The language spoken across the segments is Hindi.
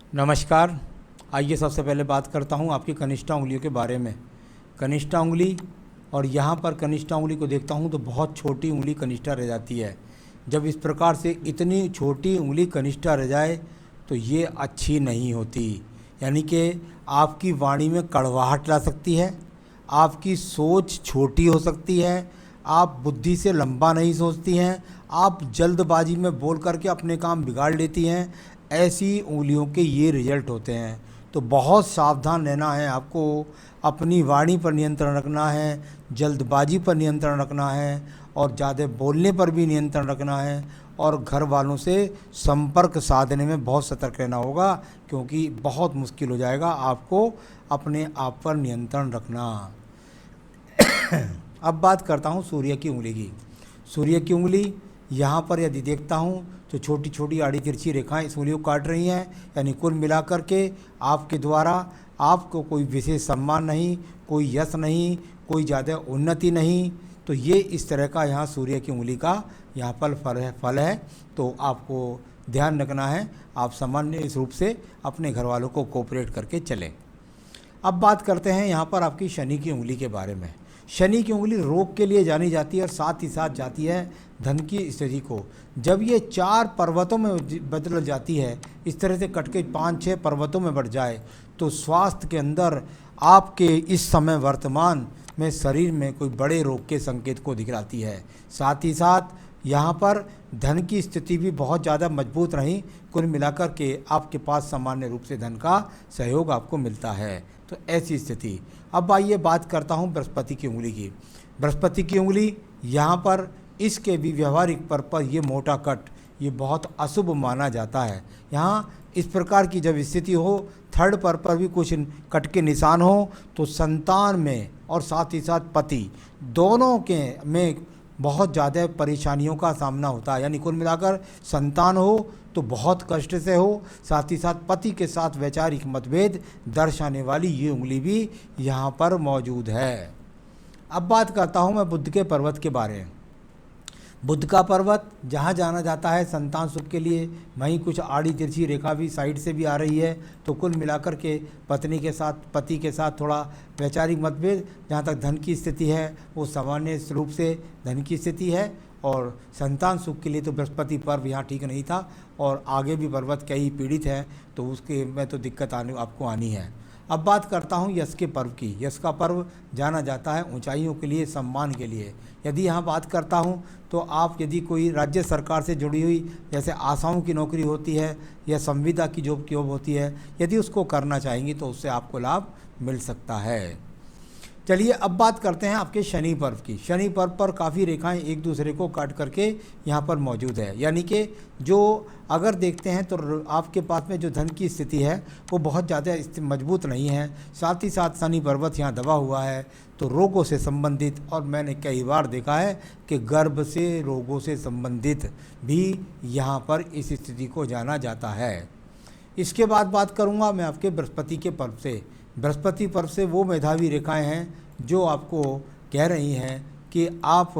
नमस्कार। आइए सबसे पहले बात करता हूँ आपकी कनिष्ठा उंगलियों के बारे में। कनिष्ठा उंगली, और यहाँ पर कनिष्ठा उंगली को देखता हूँ तो बहुत छोटी उंगली कनिष्ठा रह जाती है। जब इस प्रकार से इतनी छोटी उंगली कनिष्ठा रह जाए तो ये अच्छी नहीं होती। यानी कि आपकी वाणी में कड़वाहट ला सकती है, आपकी सोच छोटी हो सकती है, आप बुद्धि से लंबा नहीं सोचती हैं, आप जल्दबाजी में बोल करके अपने काम बिगाड़ लेती हैं। ऐसी उंगलियों के ये रिजल्ट होते हैं। तो बहुत सावधान रहना है आपको, अपनी वाणी पर नियंत्रण रखना है, जल्दबाजी पर नियंत्रण रखना है, और ज़्यादा बोलने पर भी नियंत्रण रखना है, और घर वालों से संपर्क साधने में बहुत सतर्क रहना होगा, क्योंकि बहुत मुश्किल हो जाएगा आपको अपने आप पर नियंत्रण रखना। अब बात करता हूँ सूर्य की उंगली की। सूर्य की उंगली यहाँ पर यदि देखता हूँ तो छोटी छोटी आड़ी तिरछी रेखाएं इस उंगली को काट रही हैं। यानी कुल मिलाकर के आपके द्वारा आपको कोई विशेष सम्मान नहीं, कोई यश नहीं, कोई ज़्यादा उन्नति नहीं। तो ये इस तरह का यहाँ सूर्य की उंगली का यहाँ पर फल है। तो आपको ध्यान रखना है, आप सामान्य इस रूप से अपने घर वालों को कोऑपरेट करके चलें। अब बात करते हैं यहाँ पर आपकी शनि की उंगली के बारे में। शनि की उंगली रोग के लिए जानी जाती है, और साथ ही साथ जाती है धन की स्थिति को। जब ये 4 पर्वतों में बदल जाती है, इस तरह से कट के 5-6 पर्वतों में बढ़ जाए, तो स्वास्थ्य के अंदर आपके इस समय वर्तमान में शरीर में कोई बड़े रोग के संकेत को दिखलाती है। साथ ही साथ यहाँ पर धन की स्थिति भी बहुत ज़्यादा मजबूत नहीं। कुल मिलाकर के आपके पास सामान्य रूप से धन का सहयोग आपको मिलता है। तो ऐसी स्थिति। अब आइए बात करता हूँ बृहस्पति की उंगली की। बृहस्पति की उंगली यहाँ पर इसके भी व्यवहारिक पर ये मोटा कट ये बहुत अशुभ माना जाता है। यहाँ इस प्रकार की जब स्थिति हो, थर्ड पर भी कुछ कट के निशान हो, तो संतान में और साथ ही साथ पति दोनों के में बहुत ज़्यादा परेशानियों का सामना होता है। यानी कुल मिलाकर संतान हो तो बहुत कष्ट से हो, साथ ही साथ पति के साथ वैचारिक मतभेद दर्शाने वाली ये उंगली भी यहाँ पर मौजूद है। अब बात करता हूँ मैं बुध के पर्वत के बारे में। बुध का पर्वत जहाँ जाना जाता है संतान सुख के लिए, वहीं कुछ आड़ी तिरछी रेखा भी साइड से भी आ रही है। तो कुल मिलाकर के पत्नी के साथ पति के साथ थोड़ा वैचारिक मतभेद। जहाँ तक धन की स्थिति है वो सामान्य रूप से धन की स्थिति है, और संतान सुख के लिए तो बृहस्पति पर्व यहाँ ठीक नहीं था, और आगे भी पर्वत कई पीड़ित हैं, तो उसके में तो दिक्कत आपको आनी है। अब बात करता हूँ यश के पर्व की। यश का पर्व जाना जाता है ऊंचाइयों के लिए, सम्मान के लिए। यदि यहाँ बात करता हूँ तो आप यदि कोई राज्य सरकार से जुड़ी हुई जैसे आशाओं की नौकरी होती है या संविदा की जॉब होती है, यदि उसको करना चाहेंगी तो उससे आपको लाभ मिल सकता है। चलिए अब बात करते हैं आपके शनि पर्व की। शनि पर्व पर काफ़ी रेखाएं एक दूसरे को काट करके यहाँ पर मौजूद है। यानी कि जो अगर देखते हैं तो आपके पास में जो धन की स्थिति है वो बहुत ज़्यादा मजबूत नहीं है। साथ ही साथ शनि पर्वत यहाँ दबा हुआ है, तो रोगों से संबंधित, और मैंने कई बार देखा है कि गर्भ से रोगों से संबंधित भी यहाँ पर इस स्थिति को जाना जाता है। इसके बाद बात करूँगा मैं आपके बृहस्पति के पर्व से। बृहस्पति पर्व से वो मेधावी रेखाएं हैं जो आपको कह रही हैं कि आप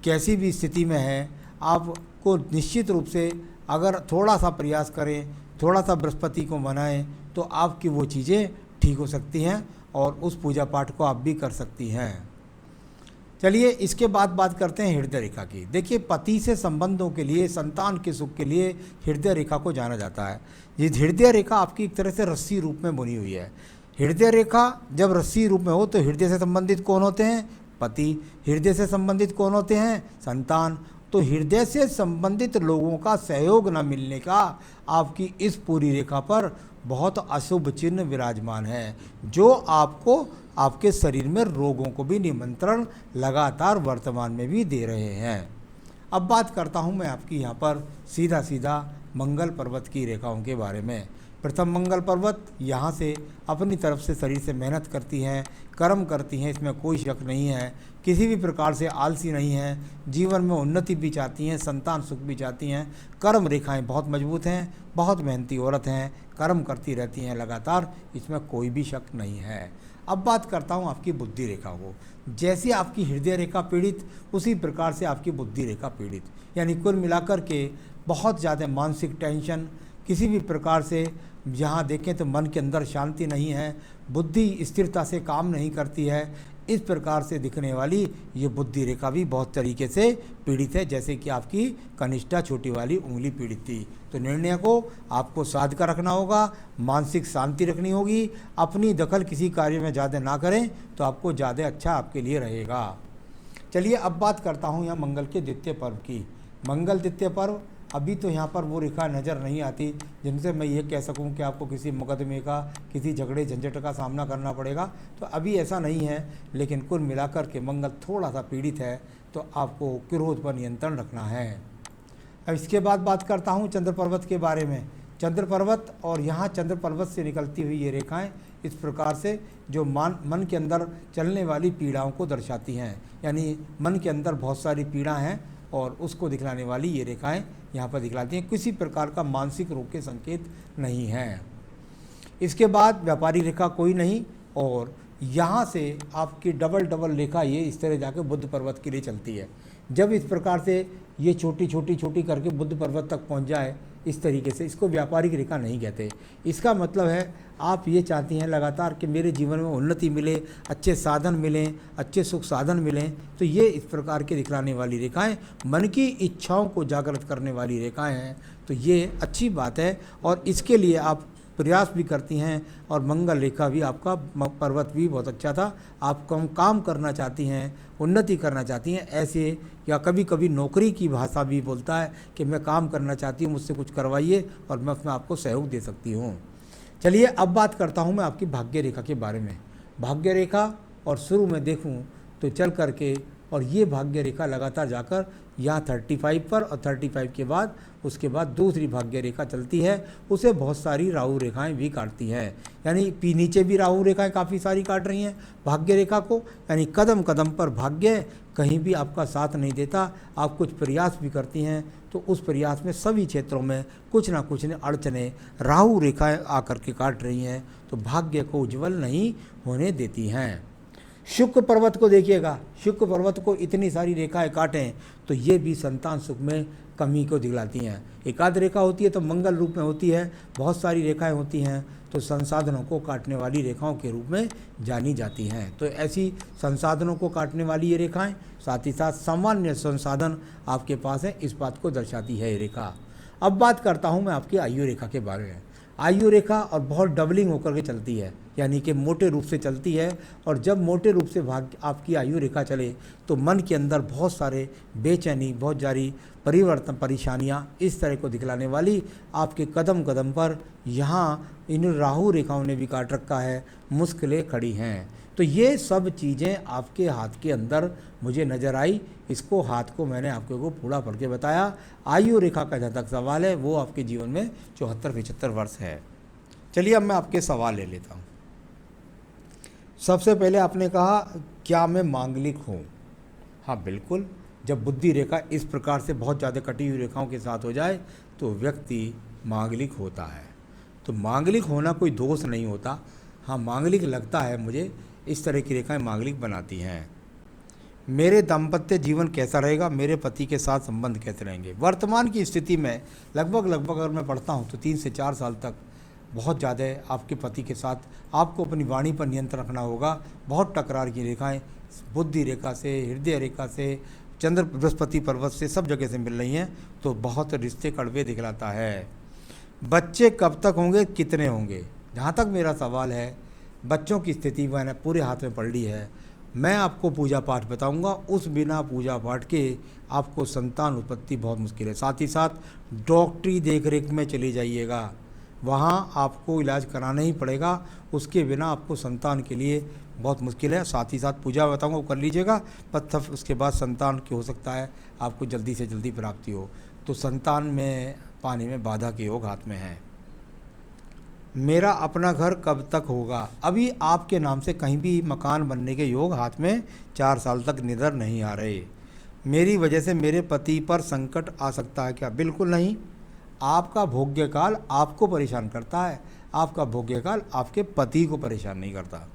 कैसी भी स्थिति में हैं, आपको निश्चित रूप से अगर थोड़ा सा प्रयास करें, थोड़ा सा बृहस्पति को मनाएं, तो आपकी वो चीज़ें ठीक हो सकती हैं, और उस पूजा पाठ को आप भी कर सकती हैं। चलिए इसके बाद बात करते हैं हृदय रेखा की। देखिए पति से संबंधों के लिए, संतान के सुख के लिए हृदय रेखा को जाना जाता है। ये हृदय रेखा आपकी एक तरह से रस्सी रूप में बुनी हुई है। हृदय रेखा जब रस्सी रूप में हो तो हृदय से संबंधित कौन होते हैं? पति। हृदय से संबंधित कौन होते हैं? संतान। तो हृदय से संबंधित लोगों का सहयोग न मिलने का आपकी इस पूरी रेखा पर बहुत अशुभ चिन्ह विराजमान है, जो आपको आपके शरीर में रोगों को भी निमंत्रण लगातार वर्तमान में भी दे रहे हैं। अब बात करता हूं मैं आपकी यहाँ पर सीधा सीधा मंगल पर्वत की रेखाओं के बारे में। प्रथम मंगल पर्वत यहाँ से अपनी तरफ से शरीर से मेहनत करती हैं, कर्म करती हैं, इसमें कोई शक नहीं है। किसी भी प्रकार से आलसी नहीं है, जीवन में उन्नति भी चाहती हैं, संतान सुख भी चाहती हैं। कर्म रेखाएं बहुत मजबूत हैं, बहुत मेहनती औरत हैं, कर्म करती रहती हैं लगातार, इसमें कोई भी शक नहीं है। अब बात करता हूँ आपकी बुद्धि रेखा को। जैसी आपकी हृदय रेखा पीड़ित, उसी प्रकार से आपकी बुद्धि रेखा पीड़ित। यानी कुल मिलाकर के बहुत ज़्यादा मानसिक टेंशन किसी भी प्रकार से जहाँ देखें तो मन के अंदर शांति नहीं है, बुद्धि स्थिरता से काम नहीं करती है, इस प्रकार से दिखने वाली ये बुद्धि रेखा भी बहुत तरीके से पीड़ित है, जैसे कि आपकी कनिष्ठा छोटी वाली उंगली पीड़ित थी। तो निर्णय को आपको साध कर रखना होगा, मानसिक शांति रखनी होगी, अपनी दखल किसी कार्य में ज़्यादा ना करें तो आपको ज़्यादा अच्छा आपके लिए रहेगा। चलिए अब बात करता हूँ यहाँ मंगल के द्वितीय पर्व की। मंगल द्वितीय पर्व, अभी तो यहाँ पर वो रेखा नज़र नहीं आती जिनसे मैं ये कह सकूँ कि आपको किसी मुकदमे का, किसी झगड़े झंझट का सामना करना पड़ेगा, तो अभी ऐसा नहीं है। लेकिन कुल मिलाकर के मंगल थोड़ा सा पीड़ित है, तो आपको क्रोध पर नियंत्रण रखना है। अब इसके बाद बात करता हूँ चंद्र पर्वत के बारे में। चंद्र पर्वत और यहाँ चंद्र पर्वत से निकलती हुई ये रेखाएं इस प्रकार से जो मन के अंदर चलने वाली पीड़ाओं को दर्शाती हैं, यानी मन के अंदर बहुत सारी पीड़ा हैं और उसको दिखलाने वाली ये रेखाएं यहाँ पर दिखलाती हैं। किसी प्रकार का मानसिक रोग के संकेत नहीं हैं। इसके बाद व्यापारी रेखा कोई नहीं, और यहाँ से आपकी डबल रेखा ये इस तरह जाकर बुद्ध पर्वत के लिए चलती है। जब इस प्रकार से ये छोटी छोटी करके बुद्ध पर्वत तक पहुँच जाए इस तरीके से, इसको व्यापारिक रेखा नहीं कहते। इसका मतलब है आप ये चाहती हैं लगातार कि मेरे जीवन में उन्नति मिले, अच्छे साधन मिलें, अच्छे सुख साधन मिलें, तो ये इस प्रकार के दिखलाने वाली रेखाएं मन की इच्छाओं को जागृत करने वाली रेखाएं हैं। तो ये अच्छी बात है और इसके लिए आप प्रयास भी करती हैं। और मंगल रेखा भी आपका पर्वत भी बहुत अच्छा था। आप काम करना चाहती हैं, उन्नति करना चाहती हैं ऐसे, या कभी कभी नौकरी की भाषा भी बोलता है कि मैं काम करना चाहती हूँ, मुझसे कुछ करवाइए और मैं उसमें आपको सहयोग दे सकती हूँ। चलिए अब बात करता हूँ मैं आपकी भाग्य रेखा के बारे में। भाग्य रेखा, और शुरू में देखूँ तो चल करके, और ये भाग्य रेखा लगातार जाकर यहाँ 35 पर, और 35 के बाद उसके बाद दूसरी भाग्य रेखा चलती है, उसे बहुत सारी राहु रेखाएं भी काटती हैं। यानी नीचे भी राहु रेखाएं काफ़ी सारी काट रही हैं भाग्य रेखा को। यानी कदम कदम पर भाग्य कहीं भी आपका साथ नहीं देता। आप कुछ प्रयास भी करती हैं तो उस प्रयास में सभी क्षेत्रों में कुछ ना कुछ अड़चने राहु रेखाएं आकर के काट रही हैं, तो भाग्य को उज्जवल नहीं होने देती हैं। शुक्र पर्वत को देखिएगा, शुक्र पर्वत को इतनी सारी रेखाएं काटें तो ये भी संतान सुख में कमी को दिखलाती हैं। एकाध रेखा होती है तो मंगल रूप में होती है, बहुत सारी रेखाएं होती हैं तो संसाधनों को काटने वाली रेखाओं के रूप में जानी जाती हैं। तो ऐसी संसाधनों को काटने वाली ये रेखाएं, साथ ही साथ सामान्य संसाधन आपके पास है, इस बात को दर्शाती है ये रेखा। अब बात करता हूँ मैं आपकी आयु रेखा के बारे में। आयु रेखा और बहुत डबलिंग होकर के चलती है, यानी कि मोटे रूप से चलती है। और जब मोटे रूप से आपकी आयु रेखा चले तो मन के अंदर बहुत सारे बेचैनी, बहुत सारी परिवर्तन, परेशानियाँ इस तरह को दिखलाने वाली आपके कदम कदम पर यहाँ इन राहु रेखाओं ने भी काट रखा है, मुश्किलें खड़ी हैं। तो ये सब चीज़ें आपके हाथ के अंदर मुझे नज़र आई, इसको हाथ को मैंने आपको पूरा पढ़ के बताया। आयु रेखा का जहाँ तक सवाल है वो आपके जीवन में 74-75 वर्ष है। चलिए अब मैं आपके सवाल ले लेता हूँ। सबसे पहले आपने कहा क्या मैं मांगलिक हूँ? हाँ बिल्कुल, जब बुद्धि रेखा इस प्रकार से बहुत ज़्यादा कटी हुई रेखाओं के साथ हो जाए तो व्यक्ति मांगलिक होता है। तो मांगलिक होना कोई दोष नहीं होता। हाँ, मांगलिक लगता है मुझे, इस तरह की रेखाएं मांगलिक बनाती हैं। मेरे दाम्पत्य जीवन कैसा रहेगा, मेरे पति के साथ संबंध कैसे रहेंगे? वर्तमान की स्थिति में लगभग अगर मैं पढ़ता हूँ तो 3 से 4 साल तक बहुत ज़्यादा आपके पति के साथ आपको अपनी वाणी पर नियंत्रण रखना होगा। बहुत टकरार की रेखाएं बुद्धि रेखा से, हृदय रेखा से, चंद्र बृहस्पति पर्वत से, सब जगह से मिल रही हैं, तो बहुत रिश्ते कड़वे दिखलाता है। बच्चे कब तक होंगे, कितने होंगे? जहाँ तक मेरा सवाल है, बच्चों की स्थिति मैंने पूरे हाथ में पढ़ ली है। मैं आपको पूजा पाठ बताऊंगा, उस बिना पूजा पाठ के आपको संतान उत्पत्ति बहुत मुश्किल है। साथ ही साथ डॉक्टरी देखरेख में चले जाइएगा, वहाँ आपको इलाज कराना ही पड़ेगा, उसके बिना आपको संतान के लिए बहुत मुश्किल है। साथ ही साथ पूजा बताऊंगा, वो कर लीजिएगा, पर उसके बाद संतान की हो सकता है आपको जल्दी से जल्दी प्राप्ति हो। तो संतान में पाने में बाधा के योग हाथ में है। मेरा अपना घर कब तक होगा? अभी आपके नाम से कहीं भी मकान बनने के योग हाथ में 4 साल तक निधर नहीं आ रहे। मेरी वजह से मेरे पति पर संकट आ सकता है क्या? बिल्कुल नहीं। आपका भोग्यकाल आपको परेशान करता है, आपका भोग्यकाल आपके पति को परेशान नहीं करता।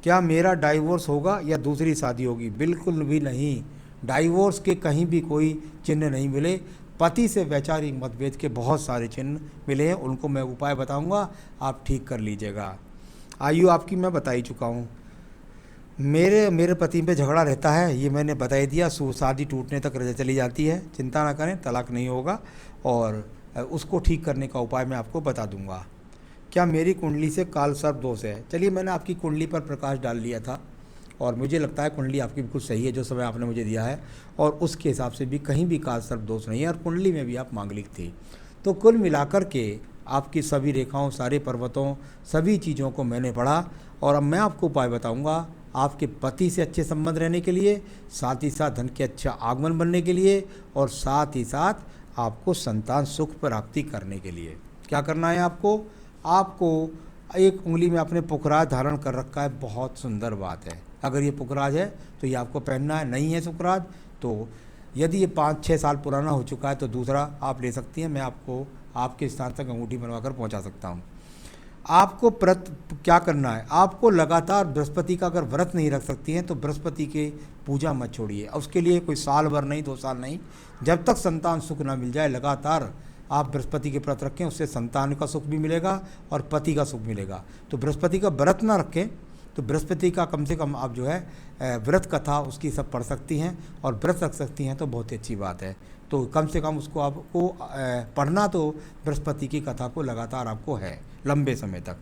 क्या मेरा डाइवोर्स होगा या दूसरी शादी होगी? बिल्कुल भी नहीं। डाइवोर्स के कहीं भी कोई चिन्ह नहीं मिले। पति से वैचारिक मतभेद के बहुत सारे चिन्ह मिले हैं, उनको मैं उपाय बताऊंगा, आप ठीक कर लीजिएगा। आयु आपकी मैं बता ही चुका हूँ। मेरे पति पे झगड़ा रहता है, ये मैंने बता ही दिया। शादी टूटने तक चली जाती है, चिंता ना करें, तलाक नहीं होगा, और उसको ठीक करने का उपाय मैं आपको बता दूंगा। क्या मेरी कुंडली से काल सर्प दोष है? चलिए, मैंने आपकी कुंडली पर प्रकाश डाल लिया था और मुझे लगता है कुंडली आपकी बिल्कुल सही है, जो समय आपने मुझे दिया है, और उसके हिसाब से भी कहीं भी काल सर्प दोष नहीं है, और कुंडली में भी आप मांगलिक थी। तो कुल मिलाकर के आपकी सभी रेखाओं, सारे पर्वतों, सभी चीज़ों को मैंने पढ़ा, और अब मैं आपको उपाय बताऊंगा आपके पति से अच्छे संबंध रहने के लिए, साथ ही साथ धन के अच्छा आगमन बनने के लिए, और साथ ही साथ आपको संतान सुख प्राप्ति करने के लिए। क्या करना है आपको? आपको एक उंगली में आपने पुखराज धारण कर रखा है, बहुत सुंदर बात है। अगर ये पुखराज है तो ये आपको पहनना है, नहीं है पुखराज तो यदि ये 5-6 साल पुराना हो चुका है तो दूसरा आप ले सकती हैं, मैं आपको आपके स्थान तक अंगूठी बनवा कर पहुँचा सकता हूँ। आपको क्या करना है? आपको लगातार बृहस्पति का अगर व्रत नहीं रख सकती हैं तो बृहस्पति के पूजा मत छोड़िए। उसके लिए कोई साल भर नहीं, 2 साल नहीं, जब तक संतान सुख ना मिल जाए लगातार आप बृहस्पति के व्रत रखें, उससे संतान का सुख भी मिलेगा और पति का सुख मिलेगा। तो बृहस्पति का व्रत ना रखें तो बृहस्पति का कम से कम आप जो है व्रत कथा उसकी सब पढ़ सकती हैं और व्रत रख सकती हैं, तो बहुत ही अच्छी बात है। तो कम से कम उसको आपको पढ़ना तो बृहस्पति की कथा को लगातार आपको है लंबे समय तक।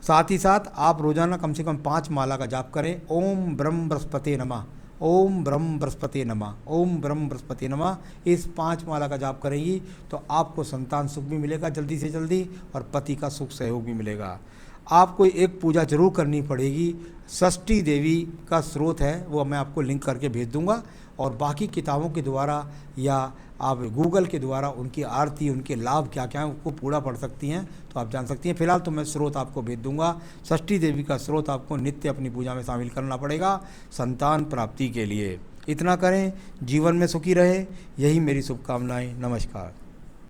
साथ ही साथ आप रोज़ाना कम से कम 5 माला का जाप करें। ओम ब्रह्म बृहस्पति नमः, ओम ब्रह्म बृहस्पति नमः, ओम ब्रह्म बृहस्पति नमः। इस 5 माला का जाप करेंगी तो आपको संतान सुख भी मिलेगा जल्दी से जल्दी, और पति का सुख सहयोग भी मिलेगा। आपको एक पूजा जरूर करनी पड़ेगी, षष्ठी देवी का स्रोत है, वो मैं आपको लिंक करके भेज दूंगा, और बाकी किताबों के द्वारा या आप गूगल के द्वारा उनकी आरती, उनके लाभ क्या क्या हैं उसको पूरा पढ़ सकती हैं, तो आप जान सकती हैं। फिलहाल तो मैं स्रोत आपको भेज दूंगा। षष्ठी देवी का स्रोत आपको नित्य अपनी पूजा में शामिल करना पड़ेगा संतान प्राप्ति के लिए। इतना करें, जीवन में सुखी रहे, यही मेरी शुभकामनाएं। नमस्कार।